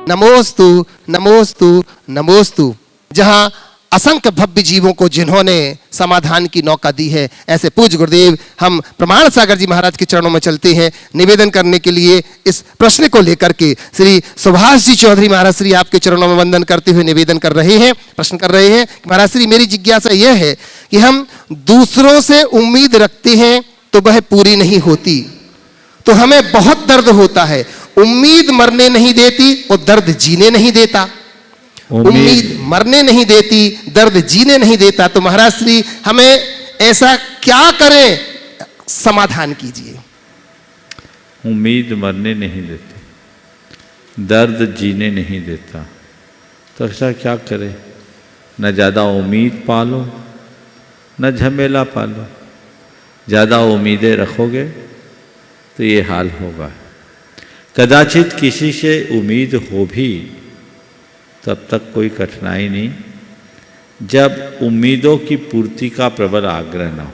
नमोस्तु नमोस्तु नमोस्तु। जहां असंख्य भव्य जीवों को जिन्होंने समाधान की नौका दी है, ऐसे पूज्य गुरुदेव हम प्रमाण सागर जी महाराज के चरणों में चलते हैं निवेदन करने के लिए। इस प्रश्न को लेकर के श्री सुभाष जी चौधरी महाराज श्री आपके चरणों में वंदन करते हुए निवेदन कर रहे हैं, प्रश्न कर रहे हैं। महाराज श्री, मेरी जिज्ञासा यह है कि हम दूसरों से उम्मीद रखते हैं तो वह पूरी नहीं होती, तो हमें बहुत दर्द होता है। उम्मीद मरने नहीं देती और दर्द जीने नहीं देता। उम्मीद मरने नहीं देती, दर्द जीने नहीं देता। तो महाराज श्री हमें ऐसा क्या करें, समाधान कीजिए। उम्मीद मरने नहीं देती, दर्द जीने नहीं देता, तो ऐसा क्या करें? न ज़्यादा उम्मीद पालो न झमेला पालो। ज़्यादा उम्मीदें रखोगे तो ये हाल होगा। कदाचित किसी से उम्मीद हो भी तब तक कोई कठिनाई नहीं, जब उम्मीदों की पूर्ति का प्रबल आग्रह न हो।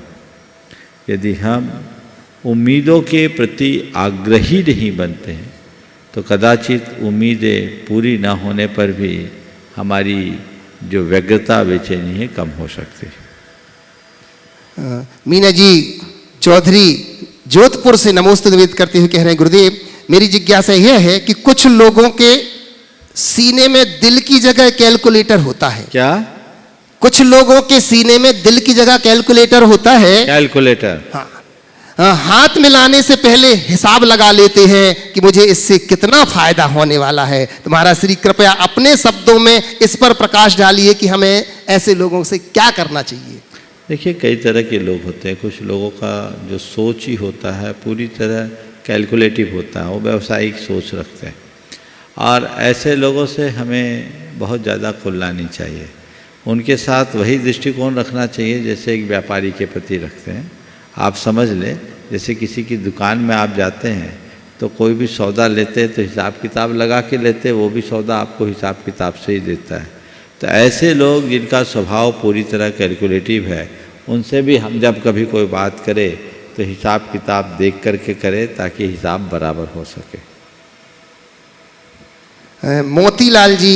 यदि हम उम्मीदों के प्रति आग्रही नहीं बनते हैं तो कदाचित उम्मीदें पूरी न होने पर भी हमारी जो व्यग्रता बेचैनी है कम हो सकती है। मीना जी चौधरी जोधपुर से नमोस्तु निवेदित करते हुए कह रहे हैं, गुरुदेव मेरी जिज्ञासा यह है कि कुछ लोगों के सीने में दिल की जगह कैलकुलेटर होता है। क्या? कुछ लोगों के सीने में दिल की जगह कैलकुलेटर होता है। कैलकुलेटर? हाँ, हाथ मिलाने से पहले हिसाब लगा लेते हैं कि मुझे इससे कितना फायदा होने वाला है। तो महाराज श्री कृपया अपने शब्दों में इस पर प्रकाश डालिए कि हमें ऐसे लोगों से क्या करना चाहिए। देखिए, कई तरह के लोग होते हैं। कुछ लोगों का जो सोच ही होता है पूरी तरह कैलकुलेटिव होता है, वो व्यावसायिक सोच रखते हैं, और ऐसे लोगों से हमें बहुत ज़्यादा खुलना नहीं चाहिए। उनके साथ वही दृष्टिकोण रखना चाहिए जैसे एक व्यापारी के प्रति रखते हैं। आप समझ लें, जैसे किसी की दुकान में आप जाते हैं तो कोई भी सौदा लेते हैं तो हिसाब किताब लगा के लेते हैं, वो भी सौदा आपको हिसाब किताब से ही देता है। तो ऐसे लोग जिनका स्वभाव पूरी तरह कैलकुलेटिव है, उनसे भी हम जब कभी कोई बात करें तो हिसाब किताब देख करके करें ताकि हिसाब बराबर हो सके। मोतीलाल जी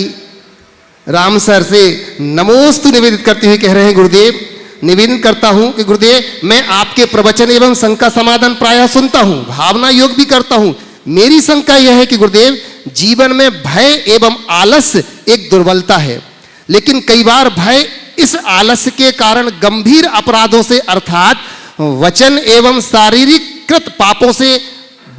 रामसर से नमोस्तु निवेदित करते हुए कह रहे हैं, गुरुदेव निवेदन करता हूं कि गुरुदेव मैं आपके प्रवचन एवं शंका समाधान प्रायः सुनता हूं, भावना योग भी करता हूं। मेरी शंका यह है कि गुरुदेव जीवन में भय एवं आलस्य एक दुर्बलता है, लेकिन कई बार भय इस आलस्य के कारण गंभीर अपराधों से अर्थात वचन एवं शारीरिक कृत पापों से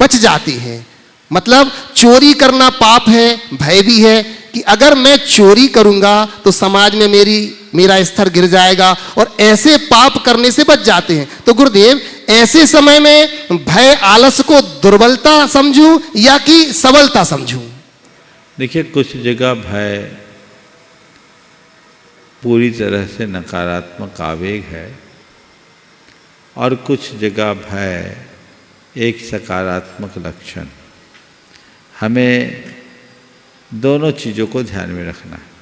बच जाते हैं। मतलब चोरी करना पाप है, भय भी है कि अगर मैं चोरी करूंगा तो समाज में मेरा स्तर गिर जाएगा, और ऐसे पाप करने से बच जाते हैं। तो गुरुदेव ऐसे समय में भय आलस्य को दुर्बलता समझूं या कि सबलता समझूं? देखिए, कुछ जगह भय पूरी तरह से नकारात्मक आवेग है और कुछ जगह भय एक सकारात्मक लक्षण। हमें दोनों चीज़ों को ध्यान में रखना है।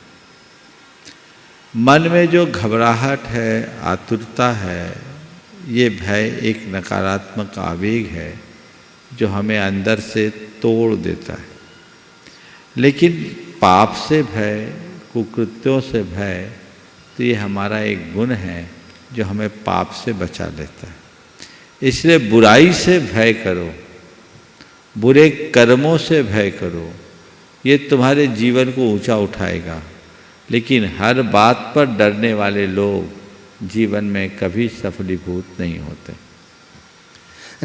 मन में जो घबराहट है, आतुरता है, ये भय एक नकारात्मक आवेग है जो हमें अंदर से तोड़ देता है। लेकिन पाप से भय, कुकृत्यों से भय, तो ये हमारा एक गुण है जो हमें पाप से बचा लेता है। इसलिए बुराई से भय करो, बुरे कर्मों से भय करो, ये तुम्हारे जीवन को ऊंचा उठाएगा। लेकिन हर बात पर डरने वाले लोग जीवन में कभी सफलीभूत नहीं होते।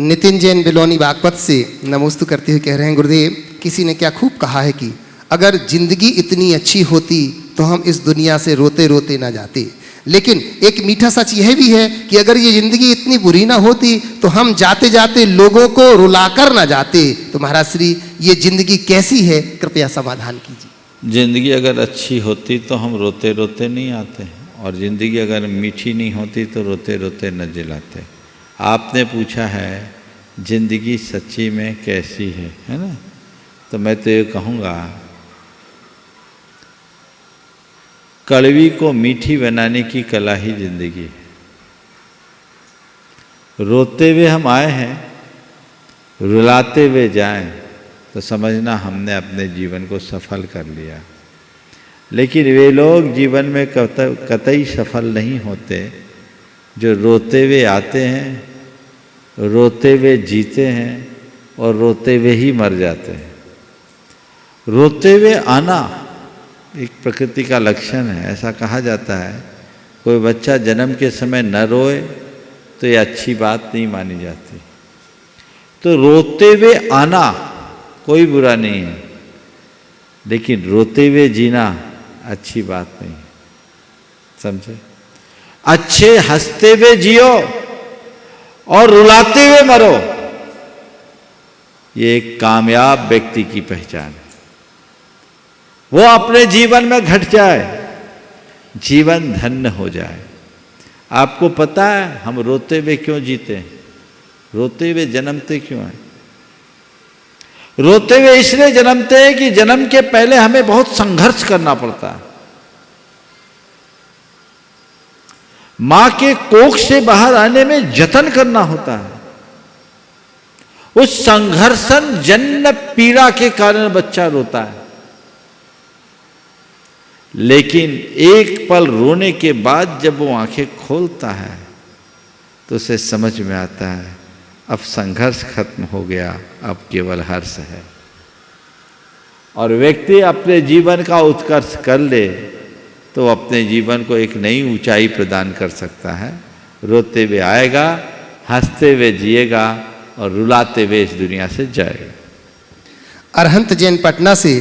नितिन जैन बिलोनी बागपत से नमोस्तु करते हुए कह रहे हैं, गुरुदेव किसी ने क्या खूब कहा है कि अगर जिंदगी इतनी अच्छी होती तो हम इस दुनिया से रोते रोते ना जाते। लेकिन एक मीठा सच यह भी है कि अगर ये जिंदगी इतनी बुरी ना होती तो हम जाते जाते लोगों को रुलाकर ना जाते। तो महाराज श्री ये जिंदगी कैसी है, कृपया समाधान कीजिए। जिंदगी अगर अच्छी होती तो हम रोते रोते नहीं आते हैं, और ज़िंदगी अगर मीठी नहीं होती तो रोते रोते न जिलाते। आपने पूछा है ज़िंदगी सच्ची में कैसी है ना? तो मैं तो ये कहूँगा, कड़वी को मीठी बनाने की कला ही जिंदगी है। रोते हुए हम आए हैं, रुलाते हुए जाएं तो समझना हमने अपने जीवन को सफल कर लिया। लेकिन वे लोग जीवन में कतई सफल नहीं होते जो रोते हुए आते हैं, रोते हुए जीते हैं और रोते हुए ही मर जाते हैं। रोते हुए आना एक प्रकृति का लक्षण है। ऐसा कहा जाता है कोई बच्चा जन्म के समय न रोए तो ये अच्छी बात नहीं मानी जाती। तो रोते हुए आना कोई बुरा नहीं है, लेकिन रोते हुए जीना अच्छी बात नहीं, समझे? अच्छे हंसते हुए जियो और रुलाते हुए मरो, ये एक कामयाब व्यक्ति की पहचान है। वो अपने जीवन में घट जाए, जीवन धन्य हो जाए। आपको पता है हम रोते हुए क्यों जीते हैं? रोते हुए जन्मते क्यों हैं? रोते हुए इसलिए जन्मते हैं कि जन्म के पहले हमें बहुत संघर्ष करना पड़ता है। मां के कोख से बाहर आने में जतन करना होता है। उस संघर्षण जन्य पीड़ा के कारण बच्चा रोता है। लेकिन एक पल रोने के बाद जब वो आंखें खोलता है तो उसे समझ में आता है अब संघर्ष खत्म हो गया, अब केवल हर्ष है। और व्यक्ति अपने जीवन का उत्कर्ष कर ले तो अपने जीवन को एक नई ऊंचाई प्रदान कर सकता है। रोते हुए आएगा, हंसते हुए जिएगा और रुलाते हुए इस दुनिया से जाएगा। अरहंत जैन पटना से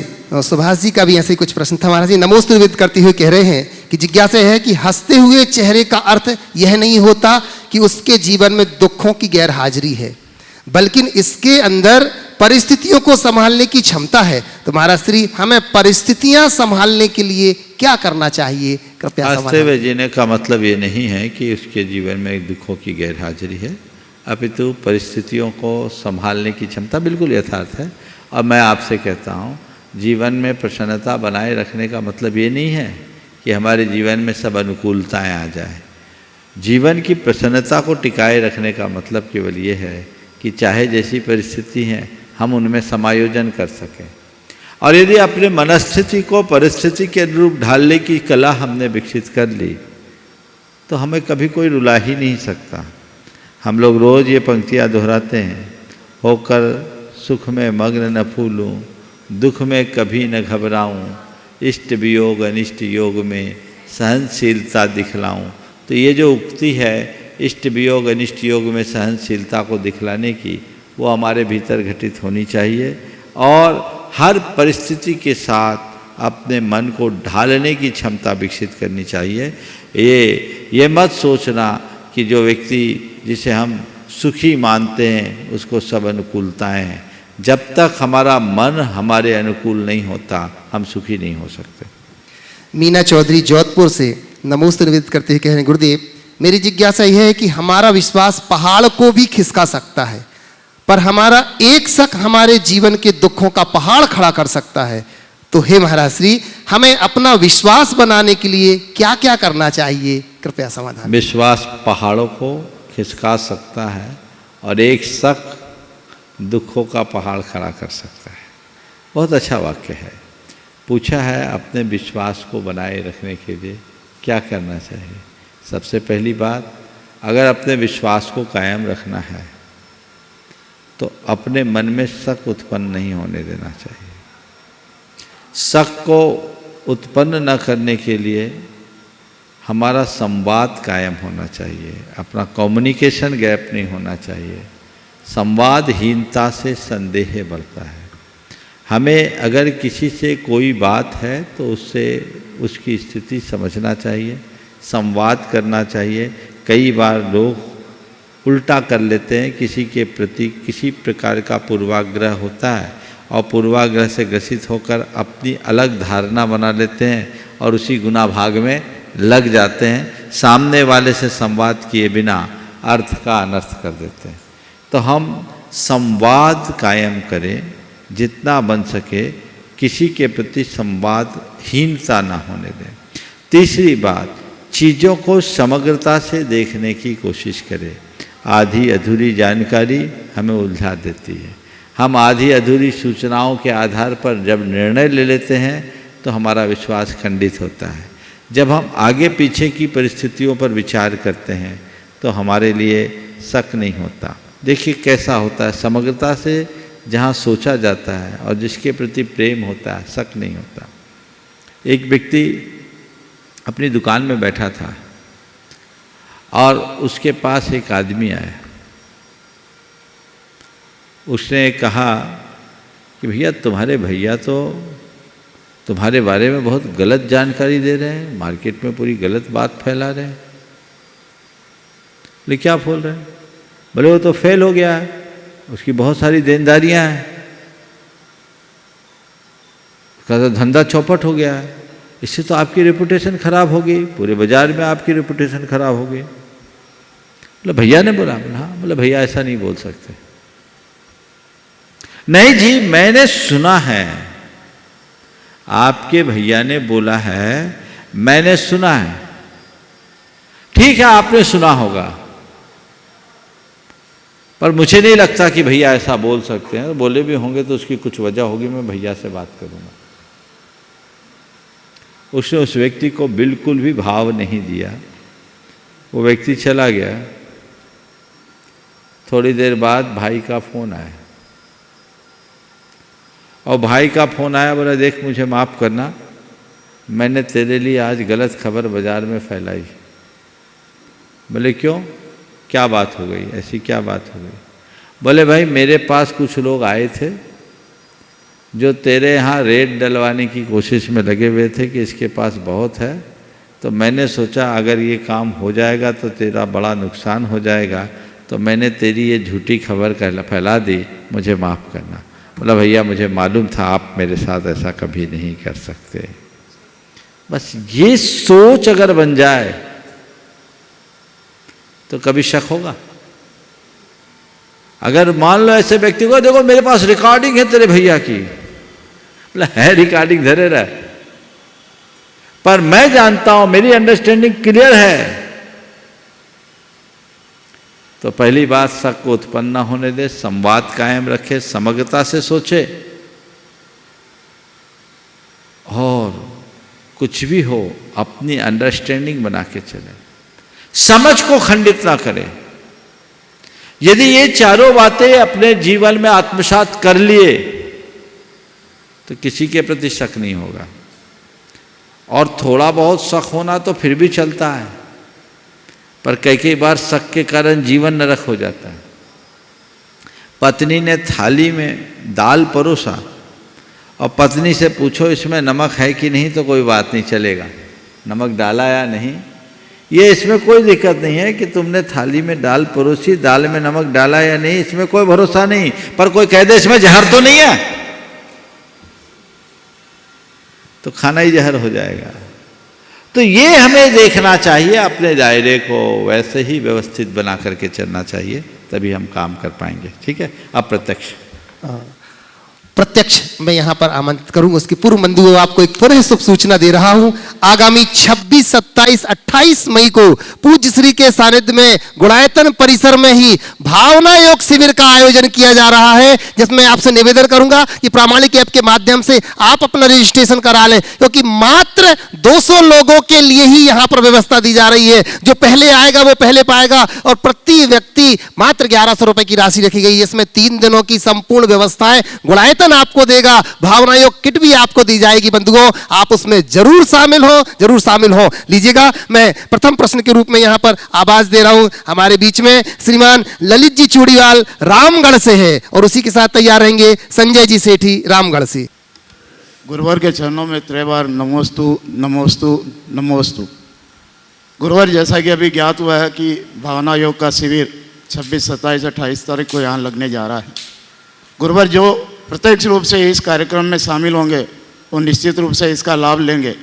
सुभाष जी का भी ऐसे ही कुछ प्रश्न था। महाराज जी नमोस्तु निवेदित करते हुए कह रहे हैं कि जिज्ञासा है कि हंसते हुए चेहरे का अर्थ यह नहीं होता कि उसके जीवन में दुखों की गैर हाजिरी है, बल्कि इसके अंदर परिस्थितियों को संभालने की क्षमता है। तो महाराज श्री हमें परिस्थितियां संभालने के लिए क्या करना चाहिए, कृपया हंसते हुए जीने का मतलब ये नहीं है कि उसके जीवन में दुखों की गैर हाजिरी है, अपितु परिस्थितियों को संभालने की क्षमता बिल्कुल यथार्थ है। और मैं आपसे कहता हूँ जीवन में प्रसन्नता बनाए रखने का मतलब ये नहीं है कि हमारे जीवन में सब अनुकूलताएं आ जाए। जीवन की प्रसन्नता को टिकाए रखने का मतलब केवल ये है कि चाहे जैसी परिस्थिति हैं हम उनमें समायोजन कर सकें। और यदि अपने मनस्थिति को परिस्थिति के अनुरूप ढालने की कला हमने विकसित कर ली तो हमें कभी कोई रुला ही नहीं सकता। हम लोग रोज़ ये पंक्तियाँ दोहराते हैं, होकर सुख में मग्न न फूलूं, दुख में कभी न घबराऊं, इष्ट वियोग अनिष्ट योग में सहनशीलता दिखलाऊं। तो ये जो उक्ति है इष्ट वियोग अनिष्ट योग में सहनशीलता को दिखलाने की, वो हमारे भीतर घटित होनी चाहिए। और हर परिस्थिति के साथ अपने मन को ढालने की क्षमता विकसित करनी चाहिए। ये मत सोचना कि जो व्यक्ति जिसे हम सुखी मानते हैं उसको सब अनुकूलताएं हैं। जब तक हमारा मन हमारे अनुकूल नहीं होता हम सुखी नहीं हो सकते। मीना चौधरी जोधपुर से नमोस्तु निवेदित करते हुए कह रहे हैं गुरुदेव मेरी जिज्ञासा यह है कि हमारा विश्वास पहाड़ को भी खिसका सकता है, पर हमारा एक शक हमारे जीवन के दुखों का पहाड़ खड़ा कर सकता है। तो हे महाराज श्री हमें अपना विश्वास बनाने के लिए क्या क्या करना चाहिए, कृपया समाधान। विश्वास पहाड़ों को खिसका सकता है और एक शक दुखों का पहाड़ खड़ा कर सकता है। बहुत अच्छा वाक्य है। पूछा है अपने विश्वास को बनाए रखने के लिए क्या करना चाहिए। सबसे पहली बात, अगर अपने विश्वास को कायम रखना है तो अपने मन में शक उत्पन्न नहीं होने देना चाहिए। शक को उत्पन्न न करने के लिए हमारा संवाद कायम होना चाहिए, अपना कम्युनिकेशन गैप नहीं होना चाहिए। संवादहीनता से संदेह बढ़ता है। हमें अगर किसी से कोई बात है तो उससे उसकी स्थिति समझना चाहिए, संवाद करना चाहिए। कई बार लोग उल्टा कर लेते हैं, किसी के प्रति किसी प्रकार का पूर्वाग्रह होता है और पूर्वाग्रह से ग्रसित होकर अपनी अलग धारणा बना लेते हैं और उसी गुना भाग में लग जाते हैं। सामने वाले से संवाद किए बिना अर्थ का अनर्थ कर देते हैं। तो हम संवाद कायम करें, जितना बन सके किसी के प्रति संवादहीनता ना होने दें। तीसरी बात, चीज़ों को समग्रता से देखने की कोशिश करें। आधी अधूरी जानकारी हमें उलझा देती है। हम आधी अधूरी सूचनाओं के आधार पर जब निर्णय ले लेते हैं तो हमारा विश्वास खंडित होता है। जब हम आगे पीछे की परिस्थितियों पर विचार करते हैं तो हमारे लिए शक नहीं होता। देखिए कैसा होता है, समग्रता से जहाँ सोचा जाता है और जिसके प्रति प्रेम होता है, शक नहीं होता। एक व्यक्ति अपनी दुकान में बैठा था और उसके पास एक आदमी आया। उसने कहा कि भैया तुम्हारे भैया तो तुम्हारे बारे में बहुत गलत जानकारी दे रहे हैं, मार्केट में पूरी गलत बात फैला रहे हैं। बोले क्या बोल रहे हैं? बोले वो तो फेल हो गया है, उसकी बहुत सारी देनदारियां हैं, उसका तो धंधा चौपट हो गया है, इससे तो आपकी रेपुटेशन खराब हो गई, पूरे बाजार में आपकी रेपुटेशन खराब हो गई। बोले भैया ने बोला? हाँ। बोले भैया ऐसा नहीं बोल सकते। नहीं जी, मैंने सुना है, आपके भैया ने बोला है, मैंने सुना है। ठीक है, आपने सुना होगा, पर मुझे नहीं लगता कि भैया ऐसा बोल सकते हैं। बोले भी होंगे तो उसकी कुछ वजह होगी, मैं भैया से बात करूंगा। उसने उस व्यक्ति को बिल्कुल भी भाव नहीं दिया, वो व्यक्ति चला गया। थोड़ी देर बाद भाई का फोन आया और भाई का फोन आया, बोला देख मुझे माफ़ करना, मैंने तेरे लिए आज गलत खबर बाजार में फैलाई। बोले क्यों, क्या बात हो गई, ऐसी क्या बात हो गई? बोले भाई मेरे पास कुछ लोग आए थे जो तेरे यहाँ रेट डलवाने की कोशिश में लगे हुए थे कि इसके पास बहुत है, तो मैंने सोचा अगर ये काम हो जाएगा तो तेरा बड़ा नुकसान हो जाएगा, तो मैंने तेरी ये झूठी खबर फैला दी, मुझे माफ़ करना। बोला भैया मुझे मालूम था आप मेरे साथ ऐसा कभी नहीं कर सकते। बस ये सोच अगर बन जाए तो कभी शक होगा। अगर मान लो ऐसे व्यक्ति को, देखो मेरे पास रिकॉर्डिंग है तेरे भैया की, बोला है रिकॉर्डिंग धरे रहा, पर मैं जानता हूं, मेरी अंडरस्टैंडिंग क्लियर है, तो पहली बात शक को उत्पन्न ना होने दे, संवाद कायम रखे, समग्रता से सोचे और कुछ भी हो अपनी अंडरस्टैंडिंग बना के चले, समझ को खंडित ना करें। यदि ये चारों बातें अपने जीवन में आत्मसात कर लिए तो किसी के प्रति शक नहीं होगा। और थोड़ा बहुत शक होना तो फिर भी चलता है, पर कई बार शक के कारण जीवन नरक हो जाता है। पत्नी ने थाली में दाल परोसा और पत्नी से पूछो इसमें नमक है कि नहीं, तो कोई बात नहीं, चलेगा, नमक डाला या नहीं, ये इसमें कोई दिक्कत नहीं है कि तुमने थाली में दाल परोसी, दाल में नमक डाला या नहीं, इसमें कोई भरोसा नहीं। पर कोई कह दे इसमें जहर तो नहीं है, तो खाना ही जहर हो जाएगा। तो ये हमें देखना चाहिए, अपने दायरे को वैसे ही व्यवस्थित बना करके चलना चाहिए, तभी हम काम कर पाएंगे। ठीक है। अप्रत्यक्ष प्रत्यक्ष मैं यहाँ पर आमंत्रित करूंगा। उसके पूर्व बंधुओं आपको एक पुनः शुभ सूचना दे रहा हूं। आगामी 26, 27, 28 मई को पूज्य श्री के सानिध्य में गुणायतन परिसर में ही भावना योग शिविर का आयोजन किया जा रहा है, जिसमें आपसे निवेदन करूंगा कि प्रामाणिक ऐप के माध्यम से आप अपना रजिस्ट्रेशन करा लें, क्योंकि मात्र 200 लोगों के लिए ही यहाँ पर व्यवस्था दी जा रही है। जो पहले आएगा वो पहले पाएगा, और प्रति व्यक्ति मात्र 1100 रुपए की राशि रखी गई है। इसमें 3 दिनों की संपूर्ण व्यवस्था है। गुणायतन आपको देगा, भावना योग किट भी आपको दी जाएगी। बंधुओं आप उसमें जरूर शामिल हो, जरूर शामिल हो। लीजिएगा, मैं प्रथम प्रश्न के रूप में यहां पर आवाज दे रहा हूं। हमारे बीच में श्रीमान ललित जी चूड़ीवाल रामगढ़ से है, और उसी के साथ तैयार रहेंगे संजय जी सेठी रामगढ़ से। गुरुवर के चरणों में त्रैबार नमोस्तु नमोस्तु नमोस्तु। गुरुवर, जैसा कि अभी ज्ञात हुआ है कि भावना योग का शिविर 26, 27, 28 तारीख को यहाँ लगने जा रहा है। गुरुवर, जो प्रत्यक्ष रूप से इस कार्यक्रम में शामिल होंगे वो निश्चित रूप से इसका लाभ लेंगे,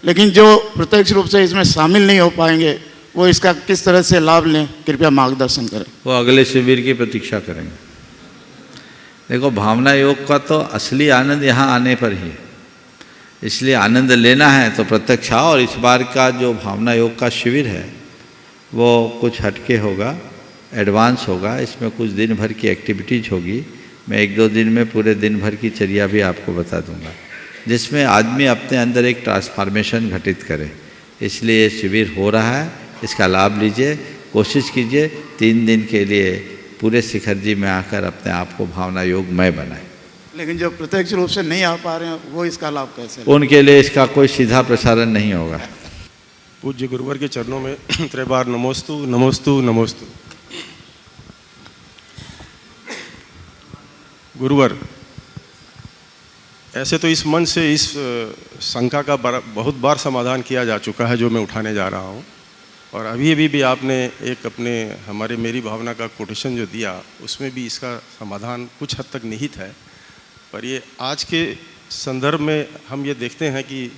लेकिन जो प्रत्यक्ष रूप से इसमें शामिल नहीं हो पाएंगे वो इसका किस तरह से लाभ लें, कृपया मार्गदर्शन करें। वो अगले शिविर की प्रतीक्षा करेंगे। देखो, भावना योग का तो असली आनंद यहाँ आने पर ही है, इसलिए आनंद लेना है तो प्रत्यक्ष आओ। और इस बार का जो भावना योग का शिविर है वो कुछ हटके होगा, एडवांस होगा। इसमें कुछ दिन भर की एक्टिविटीज होगी, मैं 1-2 दिन में पूरे दिन भर की चर्या भी आपको बता दूंगा, जिसमें आदमी अपने अंदर एक ट्रांसफॉर्मेशन घटित करे। इसलिए ये शिविर हो रहा है, इसका लाभ लीजिए, कोशिश कीजिए 3 दिन के लिए पूरे शिखर जी में आकर अपने आप को भावना योगमय बनाए। लेकिन जो प्रत्यक्ष रूप से नहीं आ पा रहे हैं वो इसका लाभ कैसे लें? उनके लिए इसका कोई सीधा प्रसारण नहीं होगा। पूज्य गुरुवर के चरणों में त्रिबार नमोस्तु नमोस्तु नमोस्तु। गुरुवर, ऐसे तो इस मन से इस शंका का बहुत बार समाधान किया जा चुका है जो मैं उठाने जा रहा हूँ, और अभी भी आपने एक अपने मेरी भावना का कोटेशन जो दिया उसमें भी इसका समाधान कुछ हद तक निहित है। पर ये आज के संदर्भ में हम ये देखते हैं कि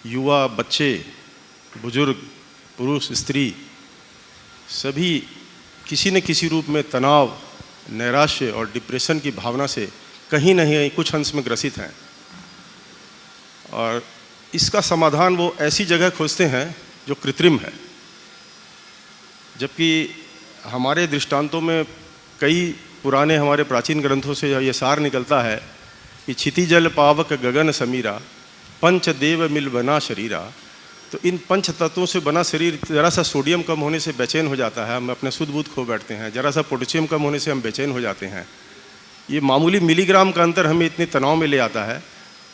युवा, बच्चे, बुजुर्ग, पुरुष, स्त्री सभी किसी न किसी रूप में तनाव, नैराश्य और डिप्रेशन की भावना से कहीं न कहीं कुछ अंश में ग्रसित हैं, और इसका समाधान वो ऐसी जगह खोजते हैं जो कृत्रिम है। जबकि हमारे दृष्टांतों में कई पुराने हमारे प्राचीन ग्रंथों से ये सार निकलता है कि क्षितिजल पावक गगन समीरा, पंच देव मिल बना शरीरा। तो इन पंच तत्वों से बना शरीर ज़रा सा सोडियम कम होने से बेचैन हो जाता है, हम अपने सुध बुध खो बैठते हैं, ज़रा सा पोटेशियम कम होने से हम बेचैन हो जाते हैं। ये मामूली मिलीग्राम का अंतर हमें इतने तनाव में ले आता है,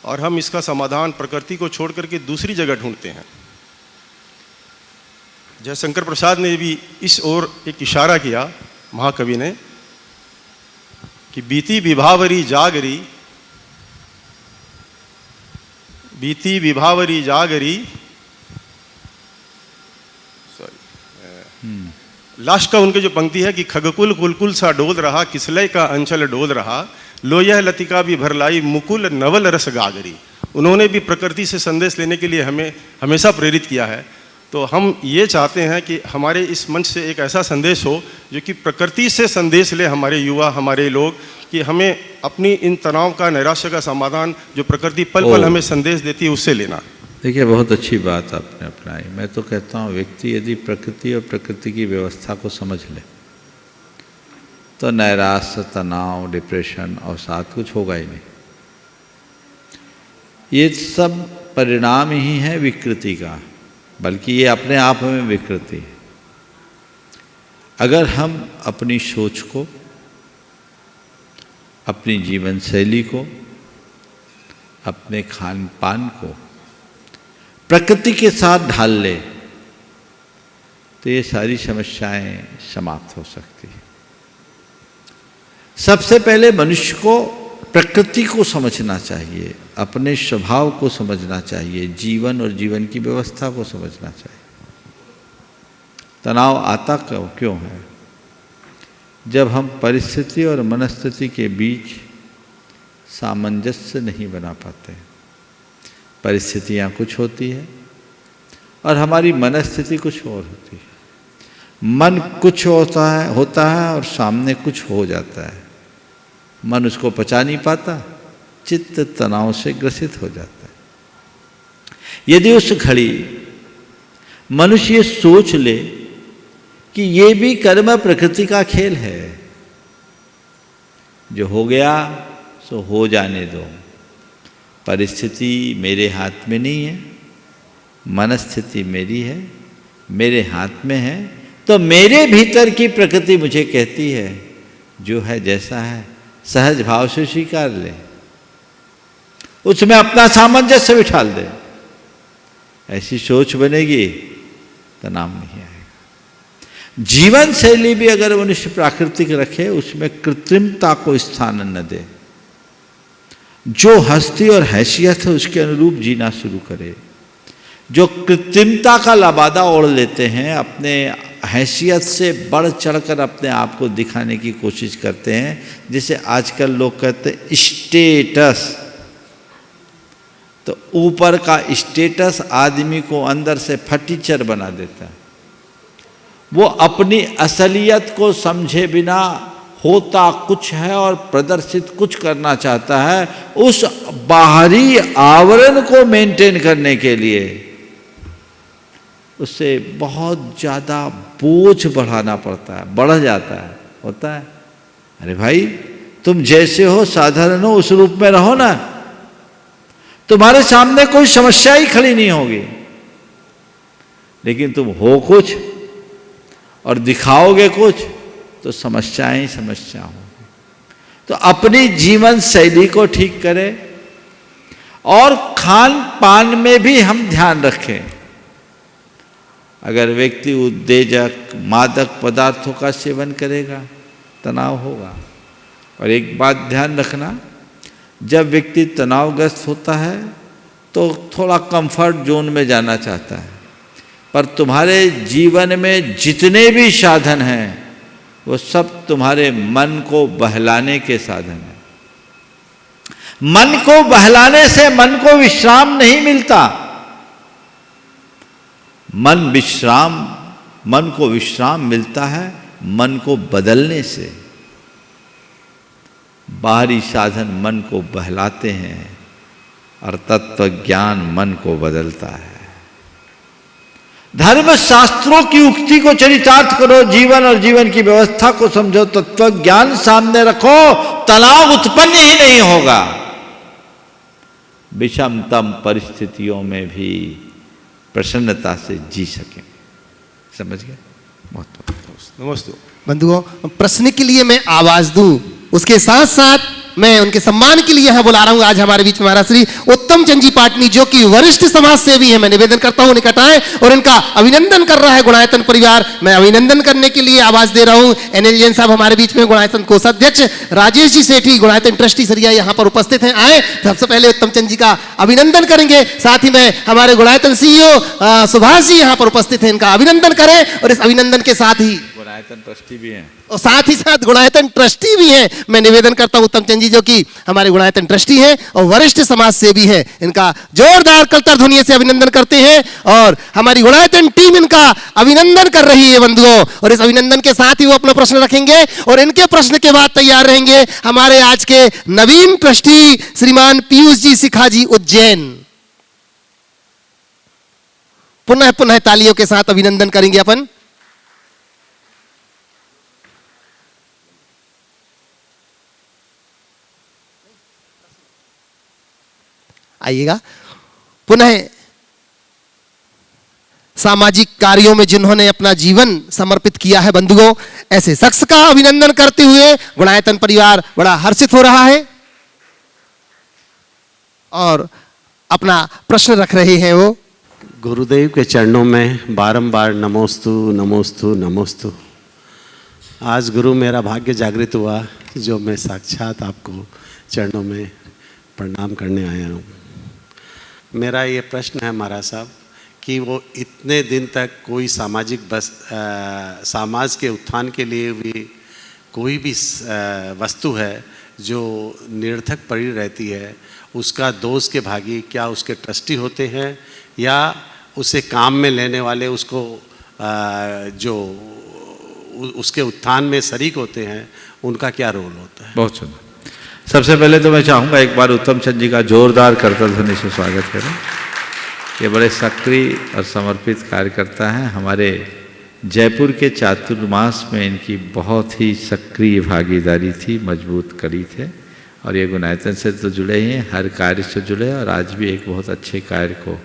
और हम इसका समाधान प्रकृति को छोड़ करके दूसरी जगह ढूंढते हैं। जयशंकर प्रसाद ने भी इस ओर एक इशारा किया, महाकवि ने, कि बीती विभावरी जागरी, बीती विभावरी जागरी, लास्ट का उनके जो पंक्ति है कि खगकुल कुलकुल सा डोल रहा, किसलय का अंचल डोल रहा, लो यह लतिका भी भरलाई, मुकुल नवल रस गागरी। उन्होंने भी प्रकृति से संदेश लेने के लिए हमें हमेशा प्रेरित किया है। तो हम ये चाहते हैं कि हमारे इस मंच से एक ऐसा संदेश हो जो कि प्रकृति से संदेश ले हमारे युवा, हमारे लोग, कि हमें अपनी इन तनाव का, नैराश्य का समाधान जो प्रकृति पल पल हमें संदेश देती है उससे लेना। देखिए, बहुत अच्छी बात आपने अपनाई। मैं तो कहता हूँ व्यक्ति यदि प्रकृति और प्रकृति की व्यवस्था को समझ ले तो नैराश्य, तनाव, डिप्रेशन और साथ कुछ होगा ही नहीं। ये सब परिणाम ही है विकृति का, बल्कि ये अपने आप में विकृति है। अगर हम अपनी सोच को, अपनी जीवन शैली को, अपने खान पान को प्रकृति के साथ ढाल ले तो ये सारी समस्याएं समाप्त हो सकती हैं। सबसे पहले मनुष्य को प्रकृति को समझना चाहिए, अपने स्वभाव को समझना चाहिए, जीवन और जीवन की व्यवस्था को समझना चाहिए। तनाव आता क्यों है? जब हम परिस्थिति और मनस्थिति के बीच सामंजस्य नहीं बना पाते। परिस्थितियाँ कुछ होती है और हमारी मनस्थिति कुछ और होती है। मन कुछ होता है और सामने कुछ हो जाता है। मन उसको पचा नहीं पाता, चित्त तनाव से ग्रसित हो जाता है। यदि उस घड़ी मनुष्य सोच ले कि ये भी कर्म प्रकृति का खेल है, जो हो गया सो हो जाने दो, परिस्थिति मेरे हाथ में नहीं है, मनस्थिति मेरी है, मेरे हाथ में है, तो मेरे भीतर की प्रकृति मुझे कहती है जो है जैसा है सहज भाव से स्वीकार ले, उसमें अपना सामंजस्य बिठा दे। ऐसी सोच बनेगी, तनाव नहीं आएगा। जीवन शैली भी अगर मनुष्य प्राकृतिक रखे, उसमें कृत्रिमता को स्थान न दे, जो हस्ती और हैसियत है उसके अनुरूप जीना शुरू करे। जो कृत्रिमता का लबादा ओढ़ लेते हैं, अपने हैसियत से बढ़ चढ़कर अपने आप को दिखाने की कोशिश करते हैं, जिसे आजकल लोग कहते हैं स्टेटस। तो ऊपर का स्टेटस आदमी को अंदर से फटीचर बना देता है। वो अपनी असलियत को समझे बिना होता कुछ है और प्रदर्शित कुछ करना चाहता है। उस बाहरी आवरण को मेंटेन करने के लिए उससे बहुत ज़्यादा बोझ बढ़ाना पड़ता है, बढ़ जाता है। होता है, अरे भाई तुम जैसे हो, साधारण हो, उस रूप में रहो ना, तुम्हारे सामने कोई समस्या ही खड़ी नहीं होगी। लेकिन तुम हो कुछ और दिखाओगे कुछ तो समस्याएं ही समस्या होगी। तो अपनी जीवन शैली को ठीक करें और खान पान में भी हम ध्यान रखें। अगर व्यक्ति उत्तेजक मादक पदार्थों का सेवन करेगा, तनाव होगा। और एक बात ध्यान रखना, जब व्यक्ति तनावग्रस्त होता है तो थोड़ा कंफर्ट जोन में जाना चाहता है, पर तुम्हारे जीवन में जितने भी साधन हैं वो सब तुम्हारे मन को बहलाने के साधन हैं। मन को बहलाने से मन को विश्राम नहीं मिलता। मन को विश्राम मिलता है मन को बदलने से। बाहरी साधन मन को बहलाते हैं और तत्व ज्ञान मन को बदलता है। धर्म शास्त्रों की उक्ति को चरितार्थ करो, जीवन और जीवन की व्यवस्था को समझो, तत्व ज्ञान सामने रखो, तनाव उत्पन्न ही नहीं होगा। विषमतम परिस्थितियों में भी प्रसन्नता से जी सकें। समझ गए? बहुत नमस्ते बंधुओं, प्रश्न के लिए मैं आवाज दूं, उसके साथ साथ मैं उनके सम्मान के लिए यहां बुला रहा हूं आज हमारे बीच में महाराज श्री उत्तम चंद जी पाटनी, जो कि वरिष्ठ समाज सेवी है। मैं निवेदन करता हूं निकट आए और इनका अभिनंदन कर रहा है गुणायतन परिवार। मैं अभिनंदन करने के लिए आवाज दे रहा हूं एनएल जैन साहब हमारे बीच में, गुणायतन कोषाध्यक्ष राजेश जी सेठी, गुणायतन ट्रस्टी सरिया यहां पर उपस्थित हैं। आए सबसे पहले उत्तम चंद जी का अभिनंदन करेंगे, साथ ही में हमारे गुणायतन सीईओ सुभाष जी यहां पर उपस्थित हैं, इनका अभिनंदन करें। और इस अभिनंदन के साथ ही गुणायतन ट्रस्टी भी हैं और साथ ही साथ गुणायतन ट्रस्टी भी हैं। मैं निवेदन करता हूं उत्तम चंद जी, जो कि हमारे गुणायतन ट्रस्टी हैं और वरिष्ठ समाज सेवी हैं, इनका जोरदार कलतर ध्वनि से अभिनंदन करते हैं। और हमारी गुणायतन टीम इनका अभिनंदन कर रही है बंधुओं। और इस अभिनंदन के साथ ही वो अपना प्रश्न रखेंगे और इनके प्रश्न के बाद तैयार रहेंगे हमारे आज के नवीन ट्रस्टी श्रीमान पीयूष जी सिखा जी उज्जैन। पुनः पुनः तालियों के साथ अभिनंदन करेंगे अपन। आइएगा। पुनः सामाजिक कार्यों में जिन्होंने अपना जीवन समर्पित किया है बंधुओं, ऐसे शख्स का अभिनंदन करते हुए गुणायतन परिवार बड़ा हर्षित हो रहा है और अपना प्रश्न रख रहे हैं। वो गुरुदेव के चरणों में बारंबार नमोस्तु नमोस्तु नमोस्तु। आज गुरु मेरा भाग्य जागृत हुआ जो मैं साक्षात आपको चरणों में प्रणाम करने आया हूँ। मेरा ये प्रश्न है महाराज साहब कि वो इतने दिन तक कोई सामाजिक समाज के उत्थान के लिए भी कोई भी वस्तु है जो निरर्थक पड़ी रहती है, उसका दोष के भागी क्या उसके ट्रस्टी होते हैं या उसे काम में लेने वाले उसको जो उसके उत्थान में शरीक होते हैं, उनका क्या रोल होता है? बहुत सुंदर। सबसे पहले तो मैं चाहूँगा एक बार उत्तम चंद जी का जोरदार करतल ध्वनि से स्वागत करें। ये बड़े सक्रिय और समर्पित कार्यकर्ता हैं। हमारे जयपुर के चातुर्मास में इनकी बहुत ही सक्रिय भागीदारी थी, मजबूत कड़ी थे और ये गुणायतन से तो जुड़े ही हैं, हर कार्य से जुड़े और आज भी एक बहुत अच्छे कार्य को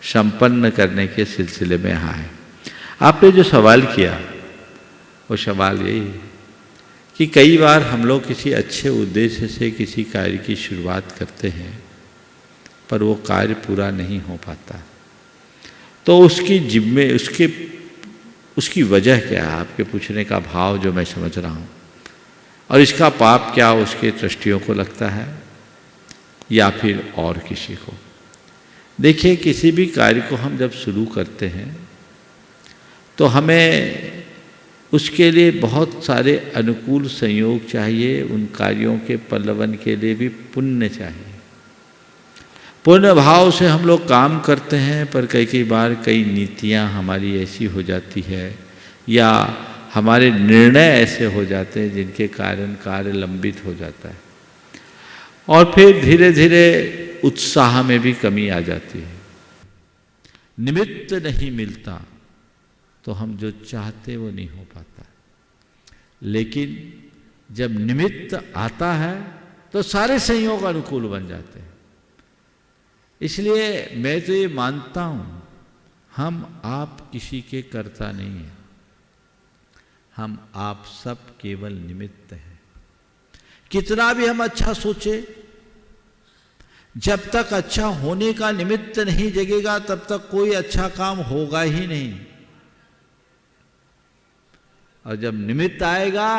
संपन्न करने के सिलसिले में यहाँ है। आपने जो सवाल किया वो सवाल यही है कि कई बार हम लोग किसी अच्छे उद्देश्य से किसी कार्य की शुरुआत करते हैं पर वो कार्य पूरा नहीं हो पाता, तो उसकी वजह क्या है? आपके पूछने का भाव जो मैं समझ रहा हूँ। और इसका पाप क्या उसके ट्रस्टियों को लगता है या फिर और किसी को? देखिए, किसी भी कार्य को हम जब शुरू करते हैं तो हमें उसके लिए बहुत सारे अनुकूल संयोग चाहिए। उन कार्यों के पल्लवन के लिए भी पुण्य चाहिए। पुण्य भाव से हम लोग काम करते हैं, पर कई बार कई नीतियां हमारी ऐसी हो जाती है या हमारे निर्णय ऐसे हो जाते हैं जिनके कारण कार्य लंबित हो जाता है और फिर धीरे धीरे उत्साह में भी कमी आ जाती है। निमित्त नहीं मिलता तो हम जो चाहते वो नहीं हो पाता। लेकिन जब निमित्त आता है तो सारे संयोग अनुकूल बन जाते हैं। इसलिए मैं तो ये मानता हूं, हम आप किसी के कर्ता नहीं हैं, हम आप सब केवल निमित्त हैं। कितना भी हम अच्छा सोचे, जब तक अच्छा होने का निमित्त नहीं जगेगा तब तक कोई अच्छा काम होगा ही नहीं। और जब निमित्त आएगा